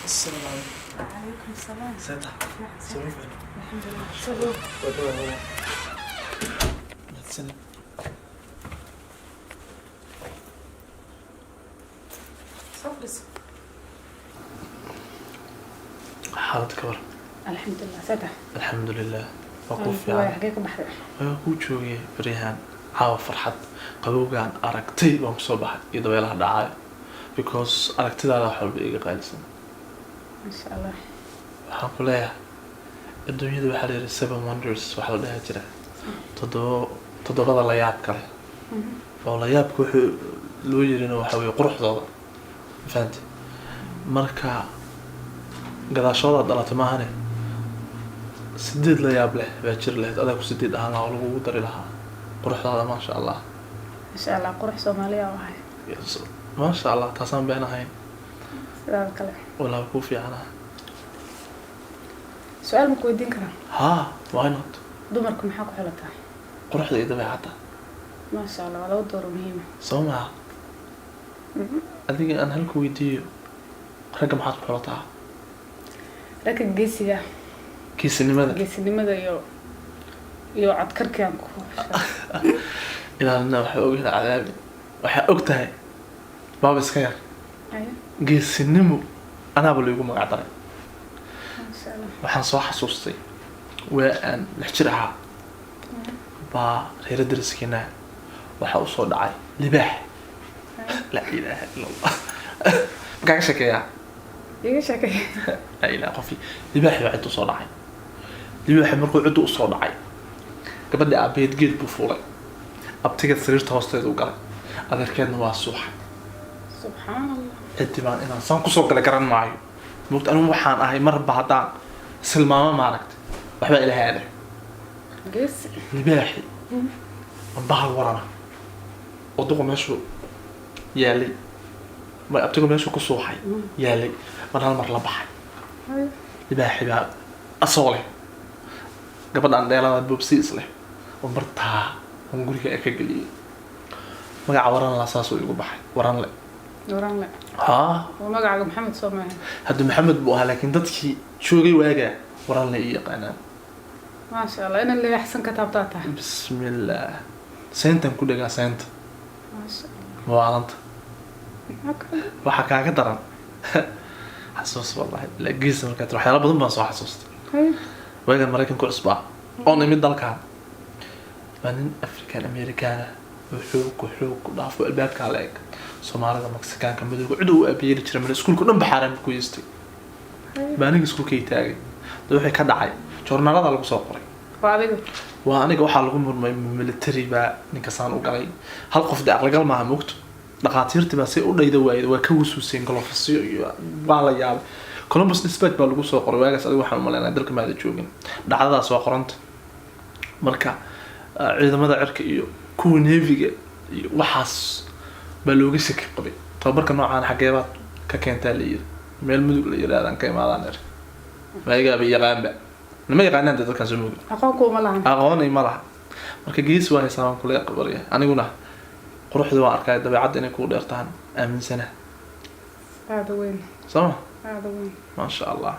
السلام عليكم. وعليكم السلام. ساتح. سلام عليكم. الحمد لله. سلام. ودوا. السلام. صبرس. حالتك ورا. الحمد لله. فتح. الحمد لله. وقف يعني. يعني. حقيقة بحر. ku joogay barihan caawa farxad qabowgaan aragtay baan kusoo baxay iyo dabeelaha dhacay because aragtidaada wax walba iga qaalisan ما شاء الله. waxaan ku leeyahay adduunyada waxaa la yidhi seven wonders waxaa la dhaha jira toddobada la yaab kale oo la yaabka wuxuu loo yirina waxa weeye quruxdooda fahanti marka gadaashooda dhalatay maahane sideed la yaab leh baa jir lahayd adaa ku sideed ahaan lahaa oo lagugu dari lahaa quruxdaada maasha allah ما شاء الله. قرح سومالية وهاي. maasha allah taasaan been ahayn هذا الكلام. walaa kuu fiicana سؤال مكودين كلام. haa why not دمركم حاكوا حلتها. quruxda iyo dabeecadda ما شاء الله. ولو دور مهمة. soo maha adiga aan halku weydiiyo ragga maxaad ku xulataa لكن جيسية. kiisinimada جيسي لماذا يو عتكر كان كو. ilaalina waxay ogyihiin cadaabi waxaa og tahay baaba iska yar أيوة. geesinimo anaaba loogu magac daray ما شاء الله. waxaan soo xasuustay waa aan lix jir ahaa baa reer dariskiina waxaa u soo dhacay libaax la ilaaha illa allah makaaga sheekeeyaa يجي شكل. la ilaaha qofi libaaxi baa cidda usoo dhacay libaaxi markuu cidda usoo dhacay gabadha aabeed geed buu fuulay abtiga sariirta hoosteeda u galay adeerkeedna waa suuxay سبحان الله. ciddi baan inaan saan kusoo gala garan maayo moogta anigu waxaan ahay marba haddaan silmaamo maaragtay waxbaa ilaahay aadeh جيسي. libaaxi bahal warana oo duqa meeshuu yaalay ma abtigu meeshuu ku suuxay yaalay mar hal mar la baxay أيوة. libaaxi baa asoo leh gabadhaan dheelada boobsiis leh oo martaa aan guriga ka geliyay magaca waran la saasuu igu baxay waran le نوران لا. haa ومقعد محمد صومالي. hadda maxamed buu ahaa laakiin dadkii joogay waagaa waran le ii yaqaanaan ما شاء الله. أنا اللي أحسن كتابتها. bismillah seyntan ku dhagaa seynta ما شاء الله. mawaalanta أكرم. waxaa kaaga daran xasuus wallahi lagiisa markaad waxyaalo badan baan soo xasuustay أيوة. waagaan maraykanku cusbaa oo nimid dalkan waa nin african americana oo xoog ku dhaafo albaabkaa la eg soomaalida mexicaanka madowga cid uu aabiyeeli jiray male iskuulka dhan baxaaran ku yeestay baa aniga iskuulkay taagay dad waxay ka dhacay joornaalada lagu soo qoray وعليك. waa aniga waxaa lagu murmay military baa ninkasaan u galay hal qof de aqlagal maaha moogto dhaqaatiirtii baa si u dhayda waayay waa ka wasuuseen galofasyo iyo waa la yaabay columbus dispatch baa lagu soo qoray waagaas adiga waxaan u maleynayaa dalka maada joogin dhacdadaas waa qoranta marka ciidamada cirka iyo kuwa neviga iyo waxaas baa looga shaki qabay tababarka noocaan xageebaad ka keentaa la yiri meel mudug la yiraahdan ka imaadaan er maayigaa bay yaqaanba nima yaqaanaan dadkan soo mudug أخوكم الله. aqoonay ma laha marka gees waa haysaan kule qabarya aniguna quruxda waan arkay dabeecadda inay ku dheertaan aaminsana هذا وين. sama هذا وين. ma sha allah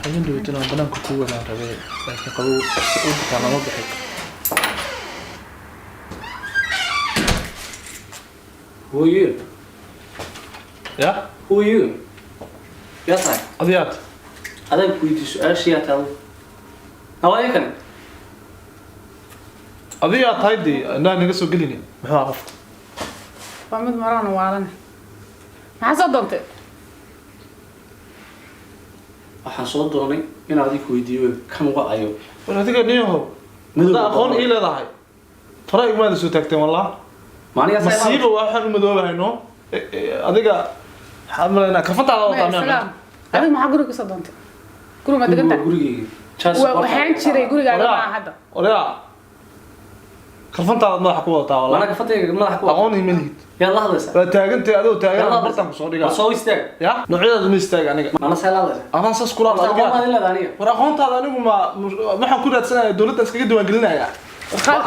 ayaan dhaweytina banaanka ku wadaan rabay laakiin qabow u kana ma bixi Who are you? ya Who are you? Yaa tahay? adiyaad Adaan ku weydiiyo su-aasha yaa tahay? Hawaaye kan? adiyaad tahay dee inaa naga soo gelini muxuu qof ومد مرانا وعلنا. ما حصل ضمت. Waxaan soo doonay in aad ku weydiiyo kan wacayo. war adiga niyahow muddo aqoon ii leedahay tara igmaada soo taagteen wallah Maaniga masiibo waxaan u madoobayno adiga waxaan malaynaa karfadaada wadaa سلام. هذا ما حقولك قصة ضمت. كل ما تقدر. gurigeyga. Chance وحين شري يقولك أنا ما حدا. oraa karfantaada madaxa ku wadataa wallah Mana ka fatayga madaxa ku aqoon ii malihid yaa la hadlaysaa. waa taagantay adoo taagan bartan kusoo Waa dhigaa soo istaag. ya noocyadaadu ma istaag aniga Mana saa la hadlaysaa. anaan saas kula Aqoon adiga ma leedahay aniga. war aqoontaada anigu ma waxaan ku raadsanayaa dawladda iskaga diiwaangelinayaa خال.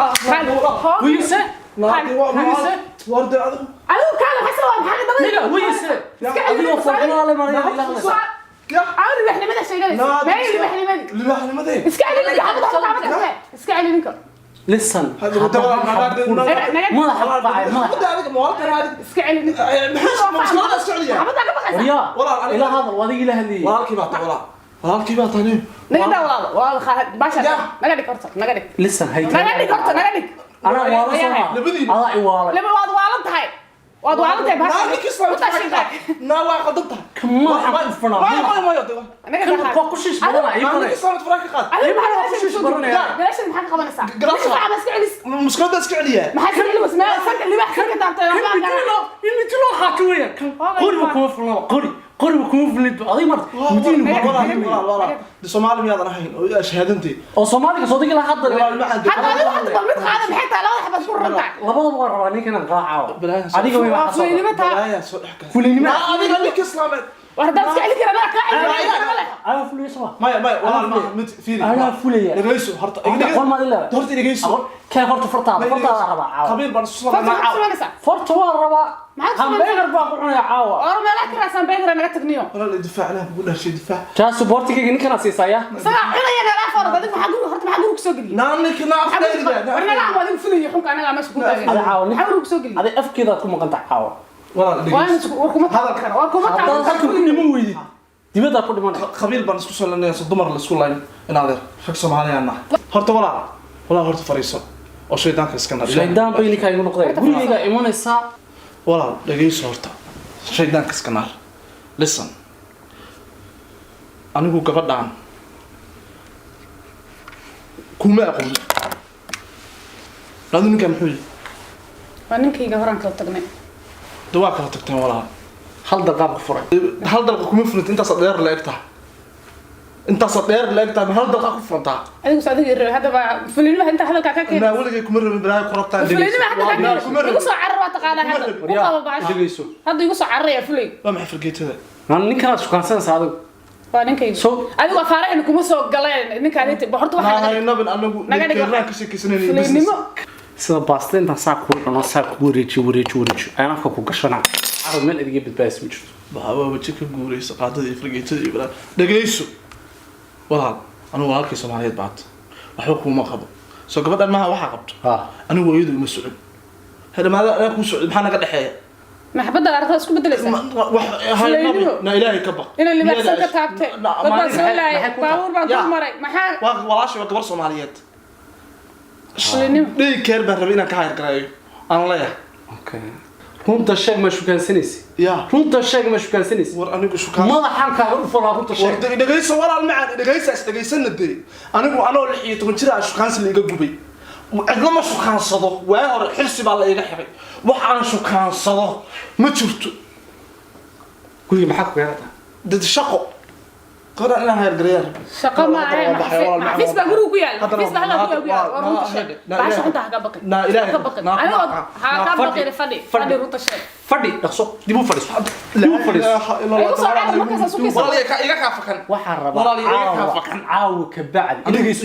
Who you say? warde adigu أنا كان حسوا حاجة ضمت. Nigga, who you say? adigoo fadlan la maray ilaa يا عاودي احنا ماذا شغال ما هي احنا ماذا اللي ما ده اسكعلي منك حبض اسكعلي منك listen هذا هو تبع ما حقاعي ما هذا مواطن هذا اسكعلي منك مش ماذا السعودية حبض ويا الى هذا وادي له هذه والله كيبات والله كيبات هني نقدر والله خالد باشا نقدر كرت نقدر listen هي نقدر كرت نقدر انا والله لبدي الله يوالد لما والد هاي والد هاي ما لك اسمه نا واحد ضدها كمان حقفنا نقدر كم كوشيش بدنا ما لك يبغى اسمه تفرق قاد انا ما اعرفش شو ليش المحل خبنا ساعه ليش فاهم اسكعلي مش كده اسكعليه ما حد يقول اسمع سكر اللي بحكي كده انت يمتلو حاكوية قري بكون فلان قري بكون فلان هذه مرة مدين والله دي سومالي مياد راهين شهادتي oo Soomaaliga soo dhigi lahaa hadda والله ما عندي حتى لو حد ضمنت هذا بحيث لا حبس برنتع labada war rabaa ninkan qaacaw adiga way wax soo يا سو fulinima adiga لك اسلامات وردان اسكعلي كده انا ayo fuliso ما والله ما فيني انا فulaya دغيسو هرت aqoon ma ilaa هرت دغيسو kee horta fartaada rabaa قبيل بان سوما farta waa rabaa hamburger baa ku cunaya caawa اور ما لك راسن بيدر انا تقنيو والله الدفاع له بقول شيء دفاع taa supportiga ninkan siisaya سلا cunaya لا فرض adigu waxa guriga horta waxa guriga soo geliyo نانك ناف warna la amado fuliyo xunka anaga ma isku taagay ada caawa waxa guriga soo geliyo ada afkeeda ku maqanta caawa والله waan isku warkuma taagay warkuma hadda halka ku nimo weydid dibada ku dhiman قبيل بان اسكو سولنيا دمر لا اسكو لاين ان هذا فك Soomaaliyaana horta والله horta fariiso oo shaydaanka iska nar shaydaan bay ninka igu noqday guriga imanaysa والله dhageyso horta shaydaanka iska nar listen anigu gabadhaan kuma aqoon laadu ninka muxuu waan ninkayga horan ka tagnay dawaa kala tagteen walaal hal daqiiqo furay hal dalqa kuma fulit intaas dheer la egtaa intaas dheer la egtaa hal dalqa ku furtaa adigu saadiga hada ba fulinima inta hadalka ka keenay ina waligay kuma rabin balaa ku rabtaa fulinima hada ka keenay igu soo carro taqaana hada qaba baash dhageyso hada igu soo carraya fulay waa maxay fargeetada man ninkan sukaansan saado waa ninkayga adigu faarayn kuma soo galeen ninka inta horta waxa nahay nabin anagu ninka ka sheekaysanayay fulinimo sida baasta inta saa ku dhano saa ku wareeji ayna ku gashana arag meel adiga badbaas ma jirto baa waji ka guureysa qaadada fargeetada iyo balaa dhageyso walaal anigu halkii Soomaaliyeed baad waxba kuma qabo soo gabadhan ma waxa qabto anigu waydu ma socod hada maada ana ku socod maxaa naga dhaxeeya maxbada aragta isku bedelaysa wax hay nabi na ilaahay ka baq ina libaxsan ka taabtay baba soo laay baawur baan ku maray maxaa waa walaashi waa gabar Soomaaliyeed fulinimo dhig keer baan rabay inaan ka hayr gareeyo aan leeyahay okay runta sheeg ma shukaansanaysi ya runta sheeg ma shukaansanaysi war anigu shukaan madaxan ka u furaa runta sheeg war dhageyso walaal macaan dhageysanna dee anigu anoo 16 jir ah shukaansi la iga gubay cidna ma shukaansado waa hore xirsi baa la iga xiray wax aan shukaansado ma jirto guriga maxaa ku gaarata dad shaqo qara inaan hayr gareeyo shaqo ma ay xafiis baa guriga ku yaal xafiis baa halka ku yaal war runta sheeg baash inta ka baqay na ilaahay anigu ha ka baqay fadhi runta sheeg fadhi dhaqso dib u fadhiiso dibu fadhiiso igu soo caadi markaas isku kiisa walaal iga ka fakan waxaan rabaa caaw ka bacd dhageyso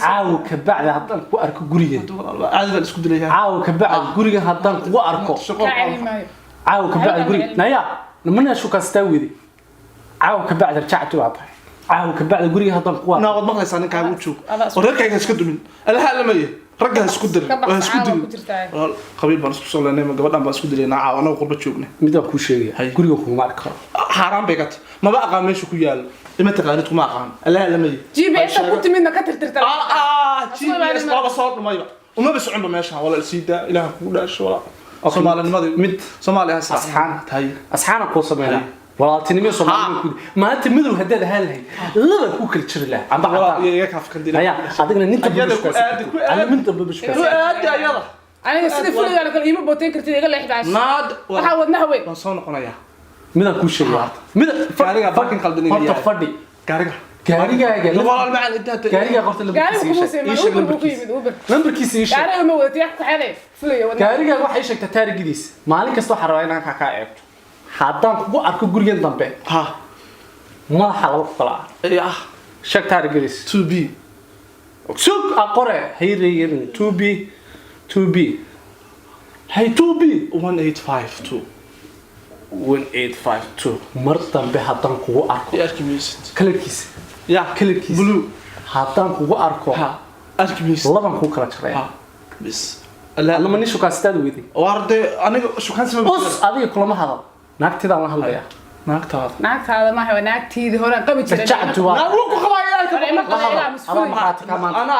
caaw ka bacd haddaan ku arko guriga caadi baan isku dilayaa caaw ka bacd guriga haddaan ku arko caaw ka bacd guriga naya mana shu kastaa widi caaw ka bacd rajactu waa tahay caaw ka bacd guriga haddaan ku arko naa wad maqlaysaa ninkaaga u joog wararkayga iska dumin alaha lamaya ragga isku dir isku dir walaal qabiil baan isku soo leenay gabadhan baan isku dilaynaa caaw anagu qurba joognay mid aan ku sheegay guriga kuma arko xaraan bay gat maba aqaan meesha ku yaal ima taqaanid kuma aqaan alaha lamaya GPS ku timidna ka tirtirta GPS baba soo dhumayba uma basocon meesha walaal siida ilaaha ku dhaasho walaal Soomaalinimada mid Soomaaliya asxaana ku sameeyay walaaltinimo Soomaaliya ku maanta midow haddii hal hay laba ku kala jir leh amba iyaga ka afkan dilay ayaa adigna ninta minta babashka aad ayada aniga sida fuliga kale ima booteen kartid iga leexdaas naad waxa wadnaha weyn waan soo noqonayaa midaan ku sheegay mida gaariga fucking qaldanaya horta fadhi gaariga gaarigaaga walaal macaan inta gaariga qorta la lambarkiisa ii sheeg gaariga ma wadatii ku xaday fuliga wadnaha gaariga waxay sheegtay taarigidiisa maalin kasta waxa rabaa inaan ka eegto haddaan kugu arko gurigan dambe ha madaxa laba ku kala ah sheeg taarigidiisa 2B sug aqore hayreeyeen 2B hay 2B 1852 1852 mar dambe haddaan kugu arko يا أركيميست kalarkiisa يا kalarkiisa بلو haddaan kugu arko ها أركيميست laban kuu kala jaraya ها بس لا lama nin shukaansidaad weydii وارد أنا شو كان سبب us adiga kulama hadal naagtidaan la hadlayaa naagtaada naagtaada maaha waa naagtiidii horaan qabi jiray jacabtu waa naagu qabayaa Ima qaba ilaa أنا masfuul مراتك كمان أنا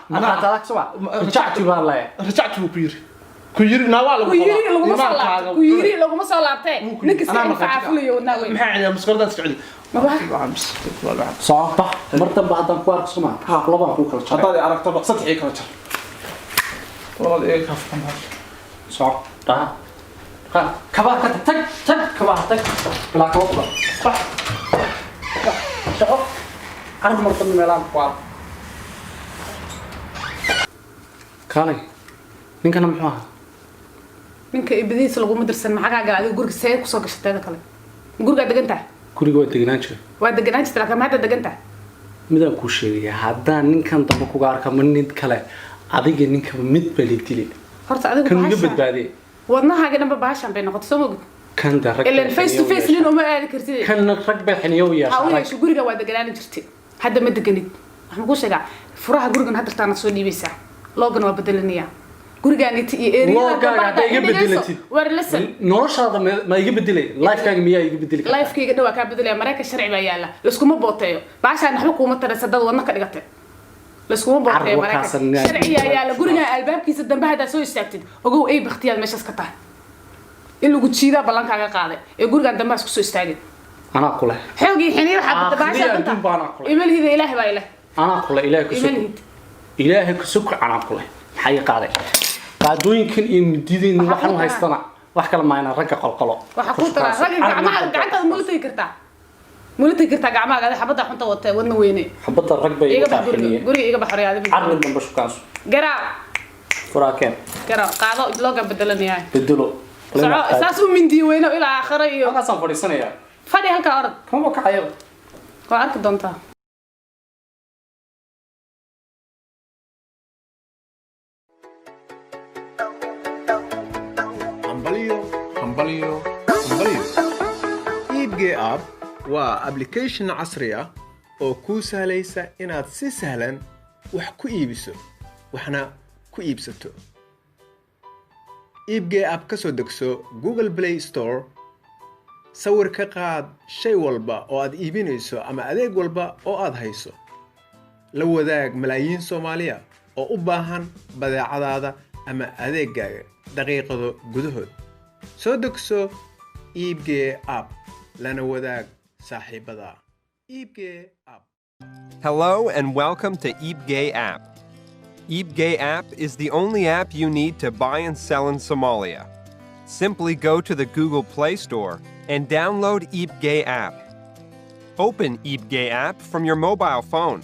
مراتك سوا رجعت بالله رجعت بكير كير ناوال ku yiri laguma soo laabtay ku yiri laguma soo laabtay ninka si faafulayo naawe maxaa ciidan masqardaad ficili صعبة مرتب بعد أن كوارك سمع لبان كوك الشر هذا أنا طبق سطحي كذا والله إيه كف صعب كبار تك كبار تك لا كوكب صح شوف أنا مرتب من ملام كوار كاني مين كان محوها ninka ibadiisa lagu madarsan maxaa ka galay guriga see ku soo gashatay kale guriga deganta كوري قوي تجنانش waa deganaan jirta laakiin hadda deganta midaan ku sheegay haddaan ninkan dambe kuga arka mid kale adiga ninka mid balidili horta adigu kan uga badbaadiyay wadnahaaga dhanba baashan bay noqotay soo mogid kan darag ilan face to face nin uma aadi kartid kan rag bay xiniyo ya haweenku guriga waa deganaan jirtay hadda ma deganid waxaan ku sheegaa furaha gurigan hadda taana soo dhiibaysaa logan waa bedelinayaa gurigaan inta iyo area iga bedelatid war listen noloshaada ma iga bedelay lifekaaga miyaa iga bedeli kartaa lifekayga dhawaa kaa bedelaya marayka sharci baa yaala laskuma booteeyo baashaan waxba kuuma taraysa dad wadna ka dhigatay laskuma booteeyo marayka sharci yaa yaala gurigaan albaabkiisa dambe haddaa soo istaagtid ogow ay baktiyaad meeshaas ka tahay in lagu jiidaa ballankaaga qaaday ee gurigaan dambe isku soo istaagin anaa kule xoogii xiniir xabada baashaan imalhida ilaahay baa ilaahay anaa kule ilaahay ku sukr anaa kule maxay qaaday qaadooyinkan iyo midideen waxaan haystana wax kala maayna ragga qolqolo waxa ku tara ragga gacanta multi kartaa gacmaaga xabada xunta watay wadna weyne xabada rag bay iga baxay guriga iga baxay aad arrin dambe shukaas garaa furaakeen qaado looga bedelanaya bedelo saas u mindi weyno ilaa aakhira iyo ana san fadhiisanaya fadhi halka orod kama kacayo waa arki doontaa iibgee app waa application casri ah oo kuu sahlaysa inaad si sahlan wax ku iibiso waxna ku iibsato iibgee app ka soo degso Google Play Store sawir ka qaad shay walba oo aad iibinayso ama adeeg walba oo aad hayso la wadaag malaayiin Soomaaliya oo u baahan badeecadaada ama adeegaaga daqiiqado gudahood soo degso iibgee app lana wadaag saaxiibada iibgee app. Hello and welcome to eBay app. eBay app is the only app you need to buy and sell in Somalia. Simply go to the Google Play Store and download eBay app. Open eBay app from your mobile phone.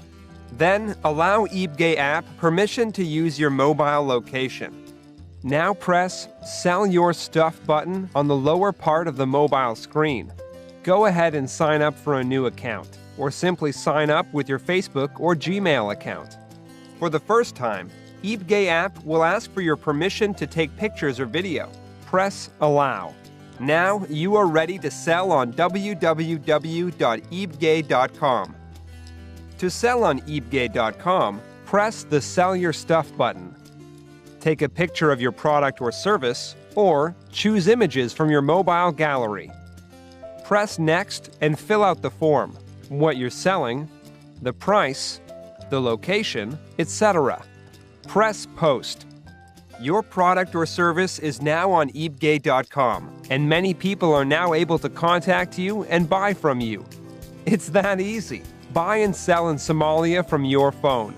Then allow eBay app permission to use your mobile location. Now press Sell Your Stuff button on the lower part of the mobile screen. Go ahead and sign up for a new account, or simply sign up with your Facebook or Gmail account. For the first time, eBay app will ask for your permission to take pictures or video. Press Allow. Now you are ready to sell on www.ebay.com. To sell on ebay.com, press the Sell Your Stuff button. Take a picture of your product or service, or choose images from your mobile gallery. Press Next and fill out the form, what you're selling, the price, the location, etc. Press Post. Your product or service is now on eBay.com, and many people are now able to contact you and buy from you. It's that easy. Buy and sell in Somalia from your phone.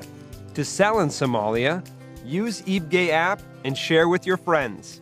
To sell in Somalia, use eBay app and share with your friends.